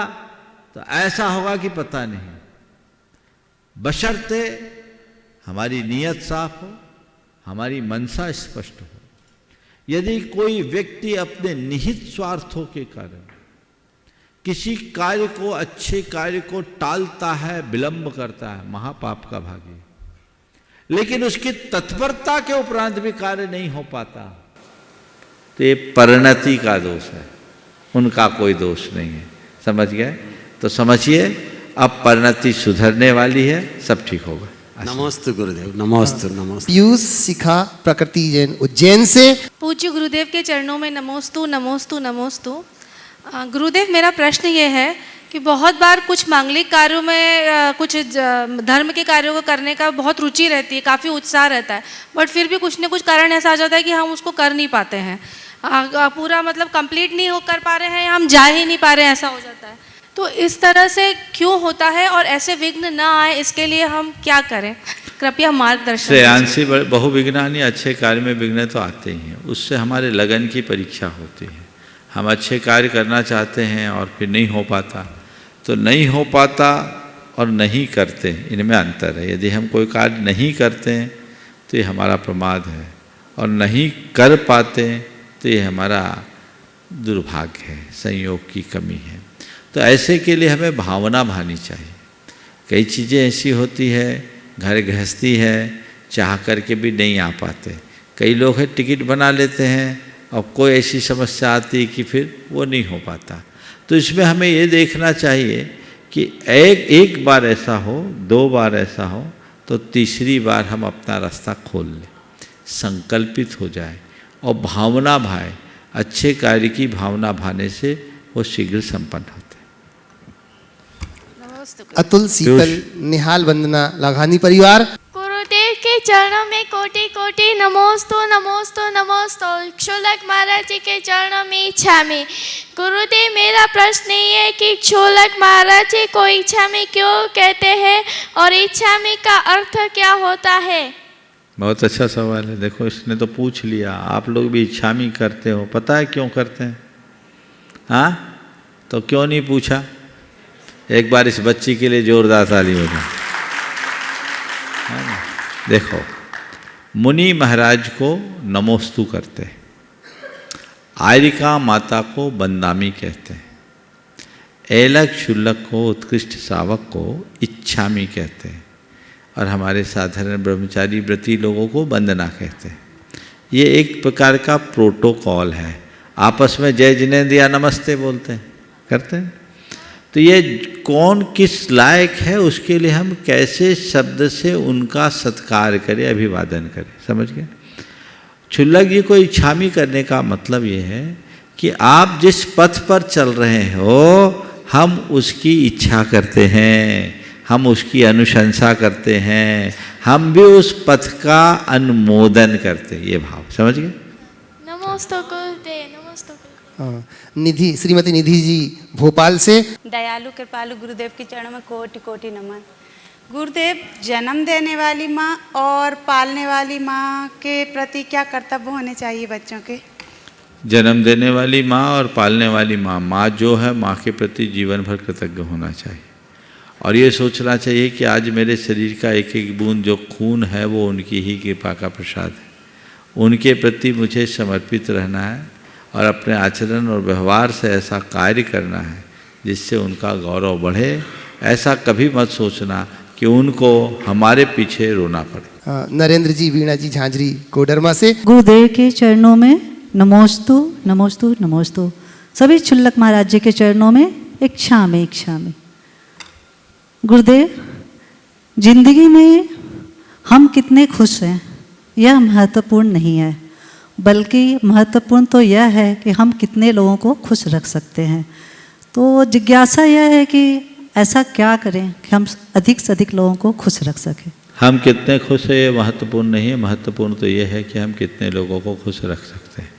तो ऐसा होगा कि पता नहीं, बशर्ते हमारी नीयत साफ हो, हमारी मनसा स्पष्ट हो। यदि कोई व्यक्ति अपने निहित स्वार्थों के कारण किसी कार्य को, अच्छे कार्य को टालता है, विलंब करता है, महापाप का भागी। लेकिन उसकी तत्परता के उपरांत भी कार्य नहीं हो पाता तो ये परिणति का दोष है, उनका कोई दोष नहीं है। समझ गए? तो समझिए अब परिणति सुधरने वाली है, सब ठीक होगा। नमोस्तु गुरुदेव, नमोस्तु नमोस्तु। पीयूष शिखा प्रकृति जैन उज्जैन से। पूज्य गुरुदेव के चरणों में नमोस्तु नमोस्तु नमोस्तु। गुरुदेव, मेरा प्रश्न ये है कि बहुत बार कुछ मांगलिक कार्यों में, कुछ धर्म के कार्यों को करने का बहुत रुचि रहती है, काफ़ी उत्साह रहता है, बट फिर भी कुछ न कुछ कारण ऐसा आ जाता है कि हम उसको कर नहीं पाते हैं, पूरा मतलब कंप्लीट नहीं हो कर पा रहे हैं, हम जा ही नहीं पा रहे हैं, ऐसा हो जाता है। तो इस तरह से क्यों होता है और ऐसे विघ्न ना आए इसके लिए हम क्या करें? कृपया मार्गदर्शन। श्रेयांशी बहुविघ्नानि, अच्छे कार्य में विघ्न तो आते ही हैं, उससे हमारे लगन की परीक्षा होती है। हम अच्छे कार्य करना चाहते हैं और फिर नहीं हो पाता, तो नहीं हो पाता और नहीं करते, इनमें अंतर है। यदि हम कोई कार्य नहीं करते हैं तो ये हमारा प्रमाद है, और नहीं कर पाते तो ये हमारा दुर्भाग्य है, संयोग की कमी है। तो ऐसे के लिए हमें भावना भानी चाहिए। कई चीज़ें ऐसी होती है, घर गृहस्थी है, चाह करके भी नहीं आ पाते। कई लोग हैं टिकट बना लेते हैं और कोई ऐसी समस्या आती है कि फिर वो नहीं हो पाता। तो इसमें हमें ये देखना चाहिए कि एक बार ऐसा हो, 2 बार ऐसा हो, तो तीसरी बार हम अपना रास्ता खोल लें, संकल्पित हो जाए और भावना भाए। अच्छे कार्य की भावना भाने से वो शीघ्र संपन्न होते हैं। अतुल, शीतल, निहाल, वंदना, लाघानी परिवार। गुरुदेव के चरणों में कोटि कोटि नमोस्तु नमोस्तु नमोस्तु। क्षुलक महाराज जी के चरणों में इच्छा में। गुरुदेव, मेरा प्रश्न ये है कि क्षुलक महाराज जी को इच्छा में क्यों कहते हैं और इच्छा में का अर्थ क्या होता है? बहुत अच्छा सवाल है। देखो, इसने तो पूछ लिया, आप लोग भी इच्छामी करते हो, पता है क्यों करते हैं? हाँ, तो क्यों नहीं पूछा? एक बार इस बच्ची के लिए जोरदार ताली हो जाए। देखो, मुनि महाराज को नमोस्तु करते हैं, आयरिका माता को बंदामी कहते हैं, ऐलक शुल्लक को, उत्कृष्ट शावक को इच्छामी कहते हैं, और हमारे साधारण ब्रह्मचारी व्रती लोगों को वंदना कहते हैं। ये एक प्रकार का प्रोटोकॉल है। आपस में जय जिनेन्द्र नमस्ते बोलते हैं, करते हैं। तो ये कौन किस लायक है, उसके लिए हम कैसे शब्द से उनका सत्कार करें, अभिवादन करें। समझ गए? क्षुल्लक जी को इच्छामी करने का मतलब ये है कि आप जिस पथ पर चल रहे हो, हम उसकी इच्छा करते हैं, हम उसकी अनुशंसा करते हैं, हम भी उस पथ का अनुमोदन करते हैं। ये भाव समझ गए? नमोस्तु गुरुदेव, नमोस्तु गुरुदेव। निधि, श्रीमती निधि जी भोपाल से। दयालु कृपालु गुरुदेव के चरणों में कोटि कोटि नमन। गुरुदेव, जन्म देने वाली माँ और पालने वाली माँ के प्रति क्या कर्तव्य होने चाहिए बच्चों के? जन्म देने वाली माँ और पालने वाली माँ, माँ जो है, माँ के प्रति जीवन भर कृतज्ञ होना चाहिए, और ये सोचना चाहिए कि आज मेरे शरीर का एक एक बूंद जो खून है वो उनकी ही कृपा का प्रसाद है। उनके प्रति मुझे समर्पित रहना है और अपने आचरण और व्यवहार से ऐसा कार्य करना है जिससे उनका गौरव बढ़े। ऐसा कभी मत सोचना कि उनको हमारे पीछे रोना पड़े। नरेंद्र जी, वीणा जी झांझरी कोडरमा से। गुरुदेव के चरणों में नमोस्तु नमोस्तु नमोस्तु। सभी क्षुल्लक महाराज जी के चरणों में इच्छा में, इच्छा में। गुरुदेव, जिंदगी में हम कितने खुश हैं यह महत्वपूर्ण नहीं है, बल्कि महत्वपूर्ण तो यह है कि हम कितने लोगों को खुश रख सकते हैं। तो जिज्ञासा यह है कि ऐसा क्या करें कि हम अधिक से अधिक लोगों को खुश रख सकें? हम कितने खुश हैं ये महत्वपूर्ण नहीं है, महत्वपूर्ण तो ये है कि हम कितने लोगों को खुश रख सकते हैं।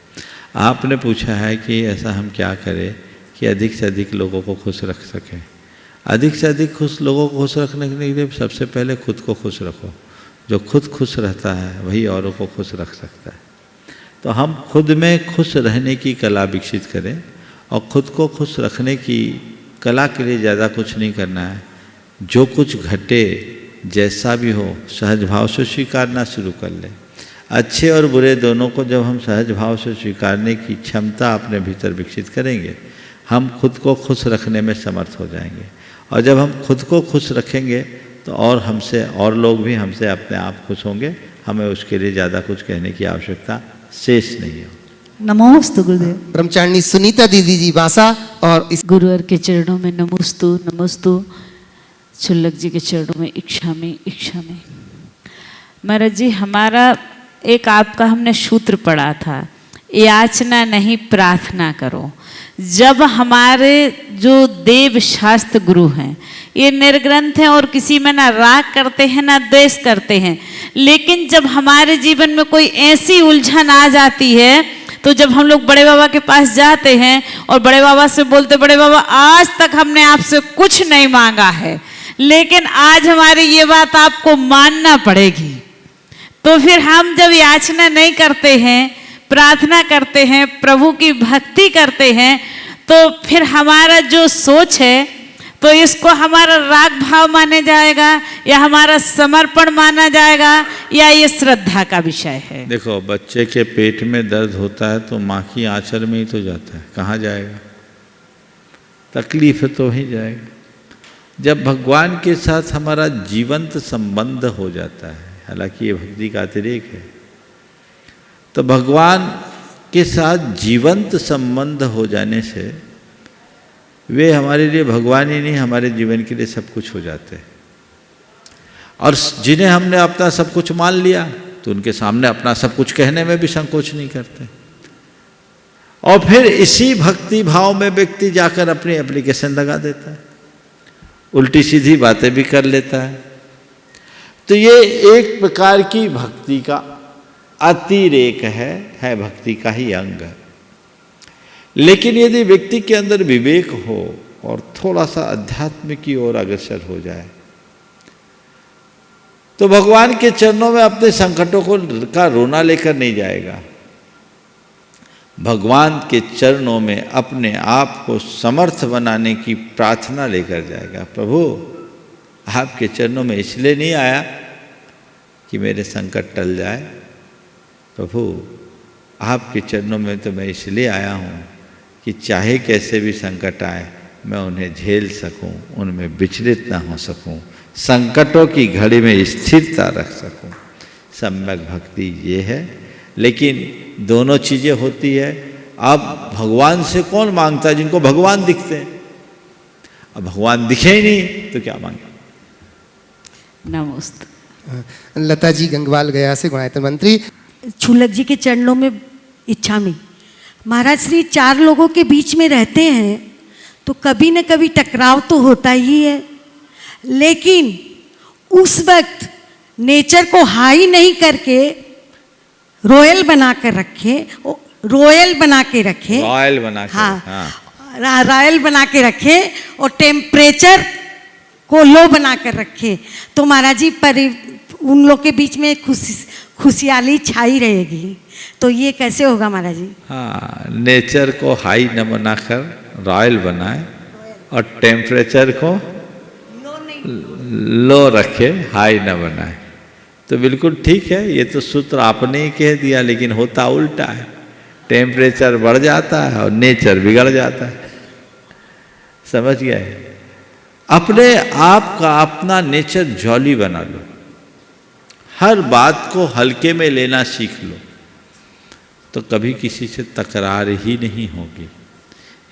आपने पूछा है कि ऐसा हम क्या करें कि अधिक से अधिक लोगों को खुश रख सकें। अधिक से अधिक खुश लोगों को खुश रखने के लिए सबसे पहले खुद को खुश रखो। जो खुद खुश रहता है वही औरों को खुश रख सकता है। तो हम खुद में खुश रहने की कला विकसित करें और खुद को खुश रखने की कला के लिए ज़्यादा कुछ नहीं करना है। जो कुछ घटे जैसा भी हो सहज भाव से स्वीकारना शुरू कर ले। अच्छे और बुरे दोनों को जब हम सहज भाव से स्वीकारने की क्षमता अपने भीतर विकसित करेंगे, हम खुद को खुश रखने में समर्थ हो जाएंगे। और जब हम खुद को खुश रखेंगे तो और हमसे और लोग भी हमसे अपने आप खुश होंगे। हमें उसके लिए ज़्यादा कुछ कहने की आवश्यकता शेष नहीं है। नमोस्तु गुरुदेव। ब्रह्मचारिणी सुनीता दीदी जी बांसा और इस गुरुवर के चरणों में नमोस्तु नमोस्तु, शुल्लक जी के चरणों में इच्छा में। महाराज जी, हमारा एक आपका हमने सूत्र पढ़ा था, याचना नहीं प्रार्थना करो। जब हमारे जो देव शास्त्र गुरु हैं ये निर्ग्रंथ हैं और किसी में ना राग करते हैं ना द्वेष करते हैं, लेकिन जब हमारे जीवन में कोई ऐसी उलझन आ जाती है तो जब हम लोग बड़े बाबा के पास जाते हैं और बड़े बाबा से बोलते, बड़े बाबा आज तक हमने आपसे कुछ नहीं मांगा है, लेकिन आज हमारी ये बात आपको मानना पड़ेगी। तो फिर हम जब याचना नहीं करते हैं, प्रार्थना करते हैं, प्रभु की भक्ति करते हैं, तो फिर हमारा जो सोच है तो इसको हमारा राग भाव माने जाएगा या हमारा समर्पण माना जाएगा या ये श्रद्धा का विषय है। देखो, बच्चे के पेट में दर्द होता है तो माँ की आंचल में ही तो जाता है, कहाँ जाएगा? तकलीफ तो ही जाएगा। जब भगवान के साथ हमारा जीवंत संबंध हो जाता है, हालांकि ये भक्ति का अतिरेक है, तो भगवान के साथ जीवंत संबंध हो जाने से वे हमारे लिए भगवान ही नहीं, हमारे जीवन के लिए सब कुछ हो जाते हैं। और जिन्हें हमने अपना सब कुछ मान लिया तो उनके सामने अपना सब कुछ कहने में भी संकोच नहीं करते। और फिर इसी भक्ति भाव में व्यक्ति जाकर अपनी एप्लीकेशन लगा देता है, उल्टी सीधी बातें भी कर लेता है। तो ये एक प्रकार की भक्ति का अतिरेक है भक्ति का ही अंग। लेकिन यदि व्यक्ति के अंदर विवेक हो और थोड़ा सा अध्यात्म की ओर अग्रसर हो जाए तो भगवान के चरणों में अपने संकटों का रोना लेकर नहीं जाएगा, भगवान के चरणों में अपने आप को समर्थ बनाने की प्रार्थना लेकर जाएगा। प्रभु, आपके चरणों में इसलिए नहीं आया कि मेरे संकट टल जाए, प्रभु आपके चरणों में तो मैं इसलिए आया हूँ कि चाहे कैसे भी संकट आए मैं उन्हें झेल सकूं, उनमें विचलित ना हो सकूं, संकटों की घड़ी में स्थिरता रख सकूं। सम्यक भक्ति ये है। लेकिन दोनों चीज़ें होती है। अब भगवान से कौन मांगता है? जिनको भगवान दिखते हैं। अब भगवान दिखे ही नहीं तो क्या मांगे? नमस्ते। लता जी गंगवाल गया से गुणायतन मंत्री। शुल्लक जी के चरणों में इच्छा में। महाराज श्री चार लोगों के बीच में रहते हैं तो कभी न कभी टकराव तो होता ही है, लेकिन उस वक्त नेचर को हाई नहीं करके रॉयल बना के रखे। रॉयल बना के रखे और टेम्परेचर को लो बना कर रखे। तो महाराज जी उन लोग के बीच में खुशहाली छाई रहेगी। तो ये कैसे होगा महाराज जी? हाँ, नेचर को हाई न बनाकर रॉयल बनाए और टेम्परेचर को लो रखे, हाई न बनाए, तो बिल्कुल ठीक है। ये तो सूत्र आपने ही कह दिया, लेकिन होता उल्टा है। टेम्परेचर बढ़ जाता है और नेचर बिगड़ जाता है। समझ गए? अपने आप का अपना नेचर जॉली बना लो, हर बात को हल्के में लेना सीख लो, तो कभी किसी से तकरार ही नहीं होगी।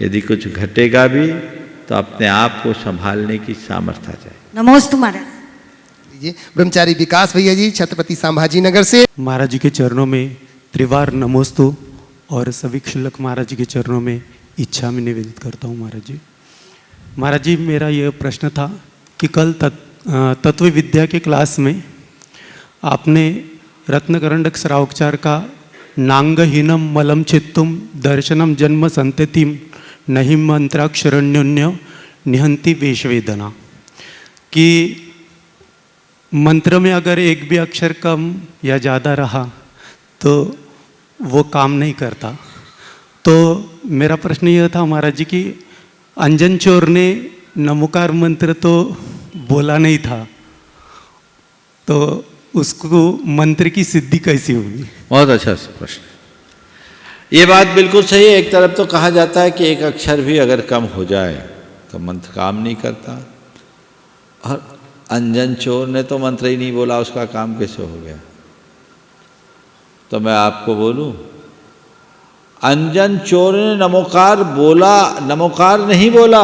यदि कुछ घटेगा भी तो अपने आप को संभालने की सामर्थ्य आ जाए। नमोस्तु महाराज। ब्रह्मचारी विकास भैया जी छत्रपति संभाजी नगर से। महाराज जी के चरणों में त्रिवार नमोस्तु और सभी शुल्लक महाराज जी के चरणों में इच्छा में निवेदित करता हूँ। महाराज जी, महाराज जी मेरा ये प्रश्न था कि कल तत्व विद्या के क्लास में आपने रत्नकरंडक श्रावोपचार का नांगहीनम मलम चित्तुम दर्शनम जन्म संततिम नहीं मंत्राक्षरण्योन्य निहंती वेशवेदना, कि मंत्र में अगर एक भी अक्षर कम या ज़्यादा रहा तो वो काम नहीं करता। तो मेरा प्रश्न यह था महाराज जी कि अंजन चोर ने नमोकार मंत्र तो बोला नहीं था, तो उसको मंत्र की सिद्धि कैसी होगी? बहुत अच्छा प्रश्न। ये बात बिल्कुल सही है। एक तरफ तो कहा जाता है कि एक अक्षर भी अगर कम हो जाए तो मंत्र काम नहीं करता, और अंजन चोर ने तो मंत्र ही नहीं बोला, उसका काम कैसे हो गया? तो मैं आपको बोलूं, अंजन चोर ने नमोकार बोला, नमोकार नहीं बोला।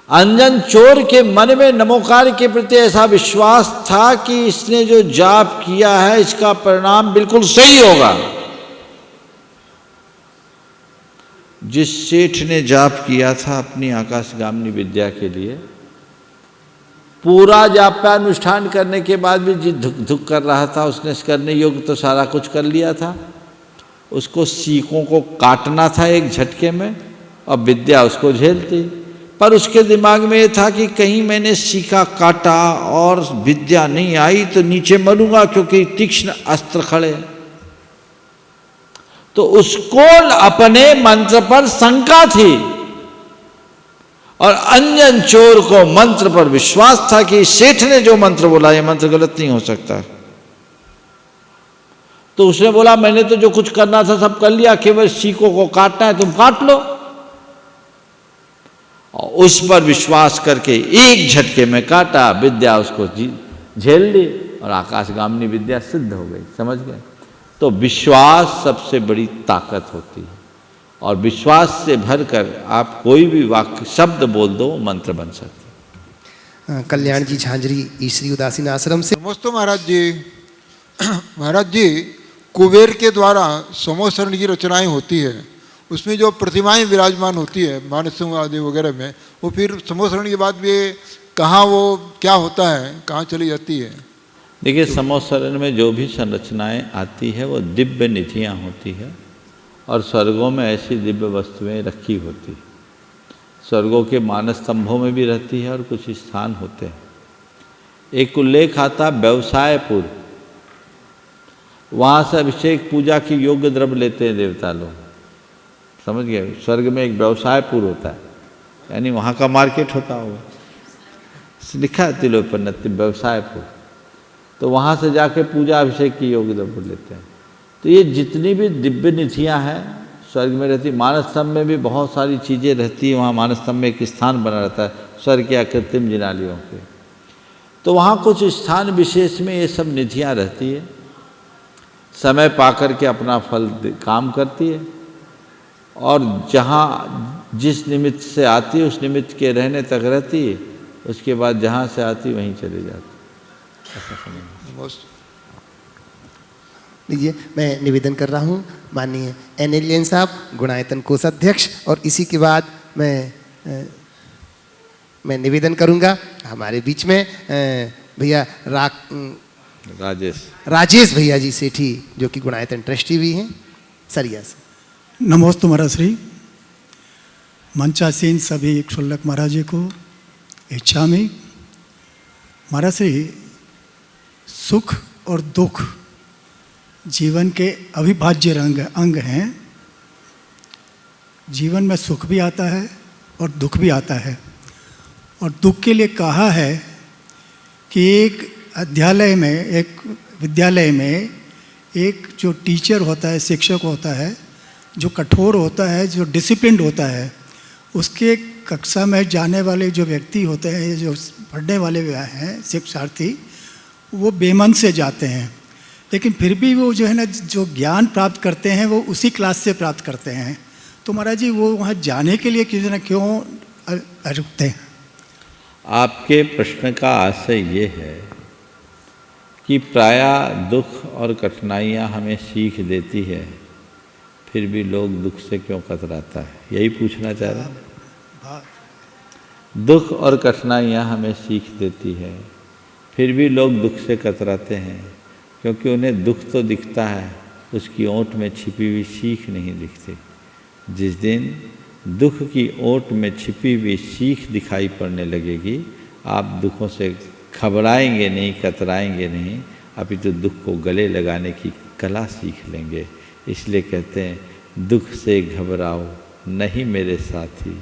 अंजन चोर के मन में नमोकार के प्रति ऐसा विश्वास था कि इसने जो जाप किया है इसका परिणाम बिल्कुल सही होगा। जिस सेठ ने जाप किया था अपनी आकाशगामिनी विद्या के लिए, पूरा जापानुष्ठान करने के बाद भी जिस धुक धुक कर रहा था, उसने करने योग्य तो सारा कुछ कर लिया था। उसको सीकों को काटना था एक झटके में, और विद्या उसको झेलती। पर उसके दिमाग में ये था कि कहीं मैंने सीका काटा और विद्या नहीं आई तो नीचे मरूंगा, क्योंकि तीक्ष्ण अस्त्र खड़े। तो उसको अपने मंत्र पर शंका थी, और अंजन चोर को मंत्र पर विश्वास था कि सेठ ने जो मंत्र बोला ये मंत्र गलत नहीं हो सकता। तो उसने बोला मैंने तो जो कुछ करना था सब कर लिया, केवल सीकों को काटना है, तुम काट लो। और उस पर विश्वास करके एक झटके में काटा, विद्या उसको झेल ली, और आकाशगामिनी विद्या सिद्ध हो गई। समझ गए? तो विश्वास सबसे बड़ी ताकत होती है, और विश्वास से भरकर आप कोई भी वाक्य शब्द बोल दो, मंत्र बन सकते। कल्याण जी झांझरी ईश्वरी उदासीन आश्रम से। नमस्ते महाराज जी। महाराज जी, कुबेर के द्वारा समोसरण की रचनाएं होती है, उसमें जो प्रतिमाएं विराजमान होती है मानसिंह आदि वगैरह में, वो फिर समोसरण के बाद भी कहाँ वो क्या होता है, कहाँ चली जाती है? देखिए, समोसरण में जो भी संरचनाएं आती है वो दिव्य निधियाँ होती है, और स्वर्गों में ऐसी दिव्य वस्तुएं रखी होती है। स्वर्गों के मानस स्तंभों में भी रहती है और कुछ स्थान होते हैं। एक उल्लेख आता व्यवसायपुर, वहाँ से अभिषेक पूजा की योग्य द्रव्य लेते हैं देवता लोग। समझ गए? स्वर्ग में एक व्यवसायपुर होता है, यानी वहाँ का मार्केट होता होगा, लिखा है तिलोपन्नति व्यवसायपुर। तो वहाँ से जाके पूजा अभिषेक की योग्य द्रव्य लेते हैं। तो ये जितनी भी दिव्य निधियाँ हैं स्वर्ग में रहती। मानस स्तंभ में भी बहुत सारी चीज़ें रहती हैं। वहाँ मानस स्तंभ में एक स्थान बना रहता है स्वर्ग के कृत्रिम जिनालियों के। तो वहाँ कुछ स्थान विशेष में ये सब निधियाँ रहती है, समय पाकर के अपना फल काम करती है, और जहाँ जिस निमित्त से आती है उस निमित्त के रहने तक रहती है, उसके बाद जहाँ से आती वहीं चली जाती। ऐसा समझ लीजिए, मैं निवेदन कर रहा हूँ माननीय एनएलएन साहब, गुणायतन कोषाध्यक्ष, और इसी के बाद मैं निवेदन करूँगा हमारे बीच में भैया राजेश भैया जी सेठी, जो कि गुणायतन ट्रस्टी भी हैं, सरिया से। नमोस्तु महाराज श्री। मंचासीन सभी क्षुल्लक महाराज जी को इच्छा में महाराज श्री, सुख और दुख जीवन के अविभाज्य अंग हैं। जीवन में सुख भी आता है और दुख भी आता है, और दुख के लिए कहा है कि एक विद्यालय में एक जो टीचर होता है, शिक्षक होता है, जो कठोर होता है, जो डिसिप्लिन्ड होता है, उसके कक्षा में जाने वाले जो व्यक्ति होते हैं, जो पढ़ने वाले हैं शिक्षार्थी, वो बेमन से जाते हैं, लेकिन फिर भी वो जो है ना, जो ज्ञान प्राप्त करते हैं वो उसी क्लास से प्राप्त करते हैं। तो महाराज जी, वो वहाँ जाने के लिए किसी न क्यों रुकते हैं? आपके प्रश्न का आशय ये है कि प्रायः दुख और कठिनाइयाँ हमें सीख देती है, फिर भी लोग दुख से क्यों कतराता है, यही पूछना चाह रहे हैं? दुख और कठिनाइयाँ हमें सीख देती है, फिर भी लोग दुख से कतराते हैं क्योंकि उन्हें दुख तो दिखता है, उसकी ओट में छिपी हुई सीख नहीं दिखती। जिस दिन दुख की ओट में छिपी हुई सीख दिखाई पड़ने लगेगी, आप दुखों से घबराएंगे नहीं, कतराएंगे नहीं, अभी तो दुख को गले लगाने की कला सीख लेंगे। इसलिए कहते हैं दुख से घबराओ नहीं मेरे साथी,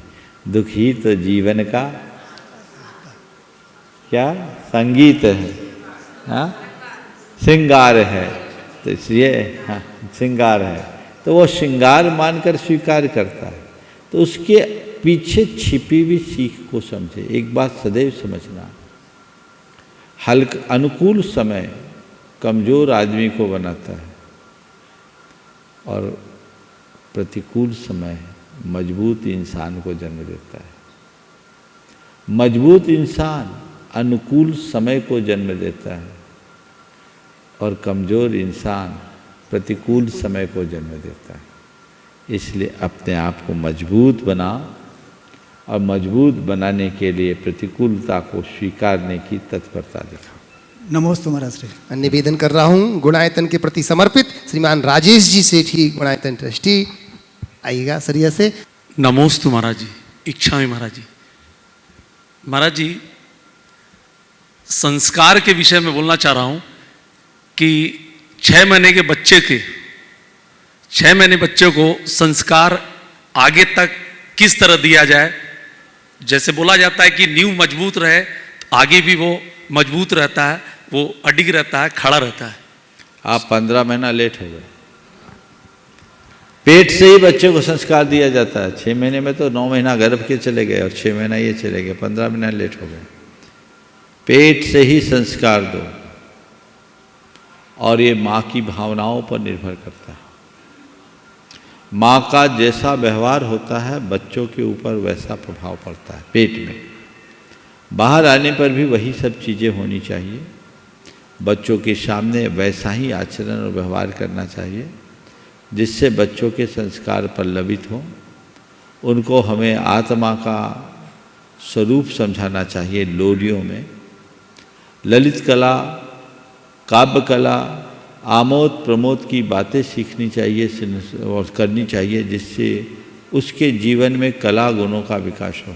दुख ही तो जीवन का क्या संगीत है, हाँ श्रृंगार है। तो इसलिए हाँ श्रृंगार है, तो वो श्रृंगार मानकर स्वीकार करता है। तो उसके पीछे छिपी हुई सीख को समझे। एक बात सदैव समझना, अनुकूल समय कमज़ोर आदमी को बनाता है और प्रतिकूल समय मजबूत इंसान को जन्म देता है। मजबूत इंसान अनुकूल समय को जन्म देता है और कमज़ोर इंसान प्रतिकूल समय को जन्म देता है। इसलिए अपने आप को मजबूत बनाओ और मजबूत बनाने के लिए प्रतिकूलता को स्वीकारने की तत्परता दिखाओ। नमोस्तु महाराज श्री। निवेदन कर रहा हूँ गुणायतन के प्रति समर्पित श्रीमान राजेश जी सेठी, गुणायतन ट्रस्टी, आइएगा सरिया से। नमोस्तु महाराज जी, इच्छामि महाराज जी। महाराज जी, संस्कार के विषय में बोलना चाह रहा हूँ कि 6 महीने के बच्चे के 6 महीने बच्चे को संस्कार आगे तक किस तरह दिया जाए। जैसे बोला जाता है कि नींव मजबूत रहे, आगे भी वो मजबूत रहता है, वो अडिग रहता है, खड़ा रहता है। आप 15 महीना लेट हो गए। पेट से ही बच्चे को संस्कार दिया जाता है। 6 महीने में तो 9 महीना गर्भ के चले गए और 6 महीना ये चले गए, 15 महीना लेट हो गए। पेट से ही संस्कार दो और ये माँ की भावनाओं पर निर्भर करता है। माँ का जैसा व्यवहार होता है बच्चों के ऊपर वैसा प्रभाव पड़ता है। पेट में बाहर आने पर भी वही सब चीज़ें होनी चाहिए। बच्चों के सामने वैसा ही आचरण और व्यवहार करना चाहिए जिससे बच्चों के संस्कार पल्लवित हों। उनको हमें आत्मा का स्वरूप समझाना चाहिए। लोरियों में ललित कला, काव्य कला, आमोद प्रमोद की बातें सीखनी चाहिए और करनी चाहिए जिससे उसके जीवन में कला गुणों का विकास हो।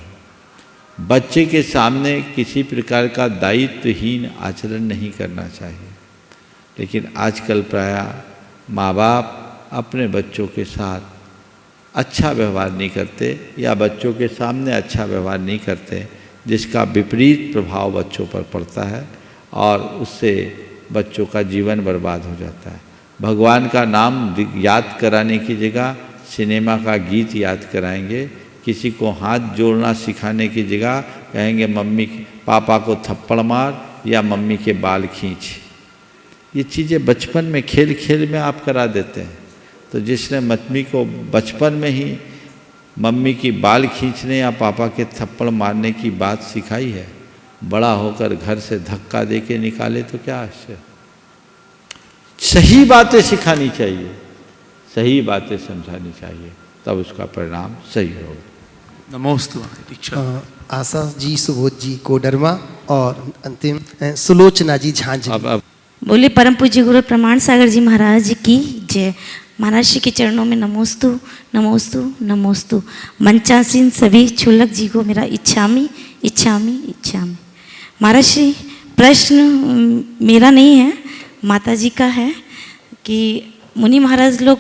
बच्चे के सामने किसी प्रकार का दायित्वहीन आचरण नहीं करना चाहिए। लेकिन आजकल प्रायः माँ बाप अपने बच्चों के साथ अच्छा व्यवहार नहीं करते या बच्चों के सामने अच्छा व्यवहार नहीं करते, जिसका विपरीत प्रभाव बच्चों पर पड़ता है और उससे बच्चों का जीवन बर्बाद हो जाता है। भगवान का नाम याद कराने की जगह सिनेमा का गीत याद कराएंगे। किसी को हाथ जोड़ना सिखाने की जगह कहेंगे मम्मी पापा को थप्पड़ मार या मम्मी के बाल खींच। ये चीज़ें बचपन में खेल खेल में आप करा देते हैं। तो जिसने मम्मी को बचपन में ही मम्मी की बाल खींचने या पापा के थप्पड़ मारने की बात सिखाई है, बड़ा होकर घर से धक्का दे के निकाले तो क्या आश्चर्य। सही बातें सिखानी चाहिए, सही बातें समझानी चाहिए, तब उसका परिणाम सही होगा। नमोस्तु। आशा जी, सुबोध जी कोडरमा और अंतिम सुलोचना जी झांझ। बोले परम पूज्य गुरु प्रमाण सागर जी महाराज की जय। महाराज श्री के चरणों में नमोस्तु नमोस्तु नमोस्तु। मंचासीन सभी छुल्लक जी को मेरा इच्छामी इच्छामी इच्छामी। महाराज श्री, प्रश्न मेरा नहीं है, माता जी का है कि मुनि महाराज लोग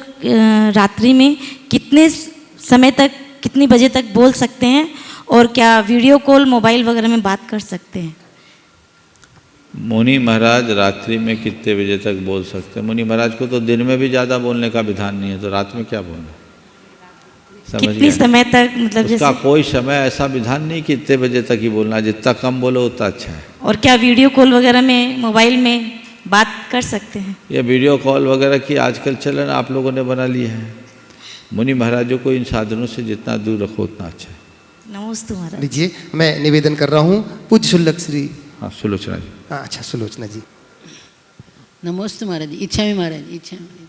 रात्रि में कितने समय तक, कितनी बजे तक बोल सकते हैं और क्या वीडियो कॉल मोबाइल वगैरह में बात कर सकते हैं? मुनि महाराज रात्रि में कितने बजे तक बोल सकते हैं? मुनि महाराज को तो दिन में भी ज़्यादा बोलने का विधान नहीं है, तो रात में क्या बोलना? कितनी समय तक, मतलब उसका कोई समय ऐसा विधान नहीं कि इतने बजे तक ही बोलना, जितना कम बोलो उतना अच्छा है। और क्या वीडियो कॉल वगैरह में मोबाइल में बात कर सकते हैं? ये वीडियो कॉल वगैरह की आजकल चलन आप लोगों ने बना ली है। मुनि महाराजों को इन साधनों से जितना दूर रखो उतना अच्छा है। नमस्ते महाराज। लीजिए, मैं निवेदन कर रहा हूँ पूज्य शुल्लक श्री। हाँ सुलोचना जी। हाँ अच्छा, सुलोचना जी। नमस्ते महाराज जी। इच्छा में महाराज, इच्छा में।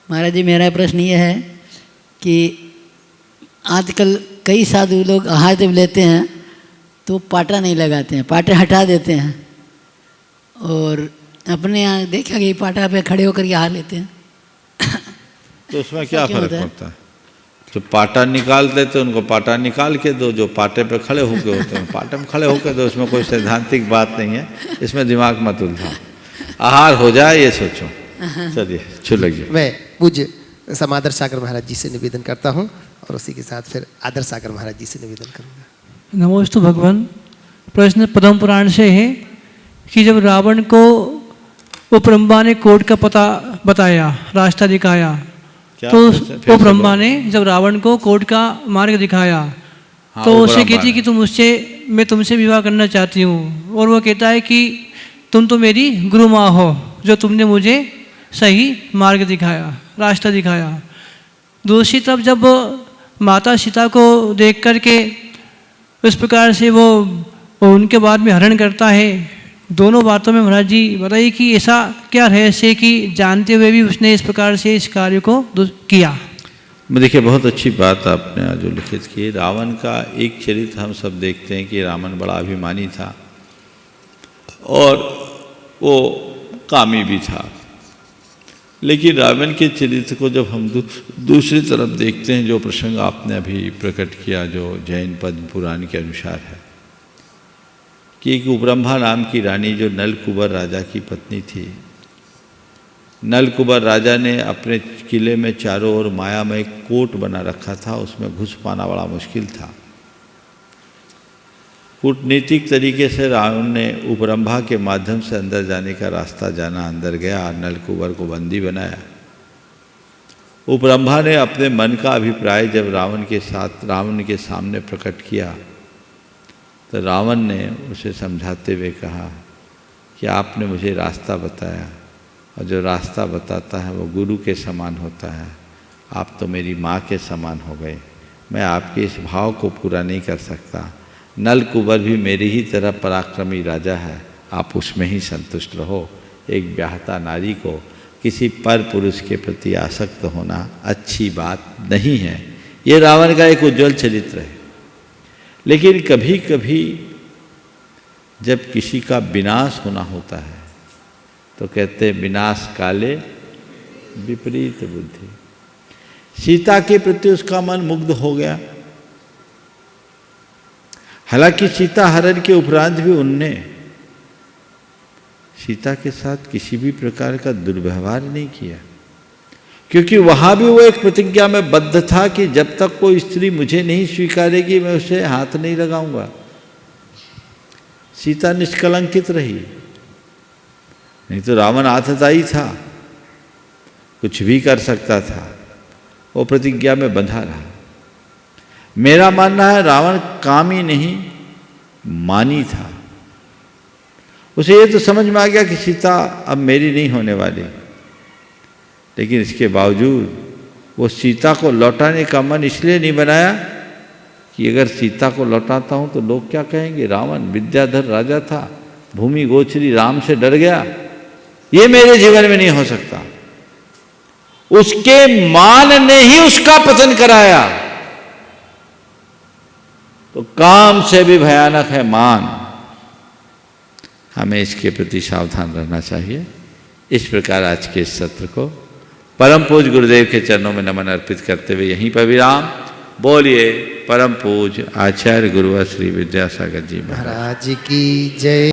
महाराज जी, मेरा प्रश्न ये है कि आजकल कई साधु लोग आहार जब लेते हैं तो पाटा नहीं लगाते हैं, पाटे हटा देते हैं और अपने यहाँ देखा कि पाटा पे खड़े होकर के आहार लेते हैं। तो उसमें क्या फर्क पड़ता है? जो पाटा निकाल देते उनको पाटा निकाल के दो, जो पाटे पे खड़े होके होते हैं पाटे में खड़े होके दो। इसमें कोई सैद्धांतिक बात नहीं है, इसमें दिमाग मत उलझाओ, आहार हो जाए ये सोचो। चलिए छुलक जी। मैं पूज्य समादर सागर महाराज जी से निवेदन करता हूँ और उसी के साथ फिर आदर सागर महाराज जी से निवेदन करूँगा। नमोस्तु भगवान। प्रश्न पद्म पुराण से है कि जब रावण को उप ब्रह्मा ने कोर्ट का पता बताया, रास्ता दिखाया, तो उप ब्रह्मा ने जब रावण को कोर्ट का मार्ग दिखाया तो उसे कहती कि मैं तुमसे विवाह करना चाहती हूँ, और वो कहता है कि तुम तो मेरी गुरु माँ हो जो तुमने मुझे सही मार्ग दिखाया, रास्ता दिखाया। दूसरी तरफ जब माता सीता को देख कर के इस प्रकार से वो उनके बाद में हरण करता है, दोनों बातों में महाराज जी बताइए कि ऐसा क्या रहस्य है कि जानते हुए भी उसने इस प्रकार से इस कार्य को किया। देखिए बहुत अच्छी बात आपने आज उल्लेखित की। रावण का एक चरित्र हम सब देखते हैं कि रावण बड़ा अभिमानी था और वो कामी भी था, लेकिन रावण के चरित्र को जब हम दूसरी तरफ देखते हैं, जो प्रसंग आपने अभी प्रकट किया जो जैन पद्म पुराण के अनुसार है कि एक उपरंभा नाम की रानी जो नलकुबर राजा की पत्नी थी, नलकुबर राजा ने अपने किले में चारों ओर मायामय कोट बना रखा था, उसमें घुस पाना बड़ा मुश्किल था। कूटनीतिक तरीके से रावण ने उपरंभा के माध्यम से अंदर जाने का रास्ता जाना, अंदर गया, नलकुबर को बंदी बनाया। उपरंभा ने अपने मन का अभिप्राय जब रावण के सामने प्रकट किया तो रावण ने उसे समझाते हुए कहा कि आपने मुझे रास्ता बताया और जो रास्ता बताता है वो गुरु के समान होता है, आप तो मेरी माँ के समान हो गए, मैं आपके इस भाव को पूरा नहीं कर सकता। नलकुबर भी मेरी ही तरह पराक्रमी राजा है, आप उसमें ही संतुष्ट रहो। एक ब्याहता नारी को किसी पर पुरुष के प्रति आसक्त होना अच्छी बात नहीं है। ये रावण का एक उज्जवल चरित्र है। लेकिन कभी कभी जब किसी का विनाश होना होता है तो कहते हैं विनाश काले विपरीत बुद्धि। सीता के प्रति उसका मन मुग्ध हो गया, हालांकि सीता हरण के उपरांत भी उनने सीता के साथ किसी भी प्रकार का दुर्व्यवहार नहीं किया, क्योंकि वहां भी वो एक प्रतिज्ञा में बद्ध था कि जब तक कोई स्त्री मुझे नहीं स्वीकारेगी मैं उसे हाथ नहीं लगाऊंगा। सीता निष्कलंकित रही, नहीं तो रावण आतताई था, कुछ भी कर सकता था, वो प्रतिज्ञा में बंधा रहा। मेरा मानना है रावण कामी नहीं मानी था। उसे ये तो समझ में आ गया कि सीता अब मेरी नहीं होने वाली, लेकिन इसके बावजूद वो सीता को लौटाने का मन इसलिए नहीं बनाया कि अगर सीता को लौटाता हूँ तो लोग क्या कहेंगे, रावण विद्याधर राजा था, भूमि गोचरी, राम से डर गया, ये मेरे जीवन में नहीं हो सकता। उसके मान ने ही उसका पतन कराया। तो काम से भी भयानक है मान। हमें इसके प्रति सावधान रहना चाहिए। इस प्रकार आज के इस सत्र को परम पूज्य गुरुदेव के चरणों में नमन अर्पित करते हुए यहीं पर विराम। बोलिए परम पूज्य आचार्य गुरुवर श्री विद्यासागर जी महाराज की जय।